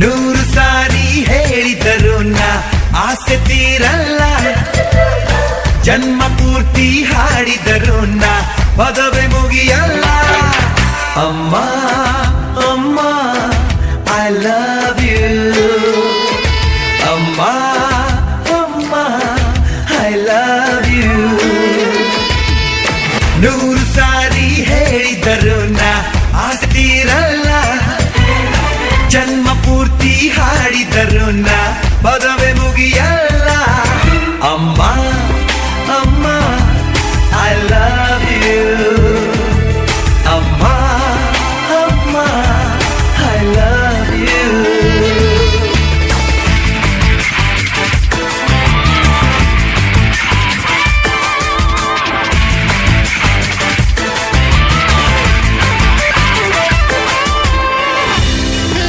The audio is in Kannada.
ನೂರು ಸಾರಿ ಹೇಳಿದರು ನಾ ಆಸೆ ತೀರಲ್ಲ, ಜನ್ಮ ಪೂರ್ತಿ ಹಾಡಿದರು ನಾ ಪದವೇ ಮುಗಿಯಲ್ಲ. ಅಮ್ಮ ಅಮ್ಮ ಐ ಲವ್ ಯು, ಅಮ್ಮ ಅಮ್ಮ ಐ ಲವ್ ಯು. ನೂರು ಸಾರಿ ಹೇಳಿದರು ನಾ ಆಸೆ ತೀರಲ್ಲ, ಜನ್ಮ ಪೂರ್ತಿ ಹಾಡಿದರು ನಾ ಪದವೇ ಮುಗಿಯಲ್ಲ. ಅಮ್ಮ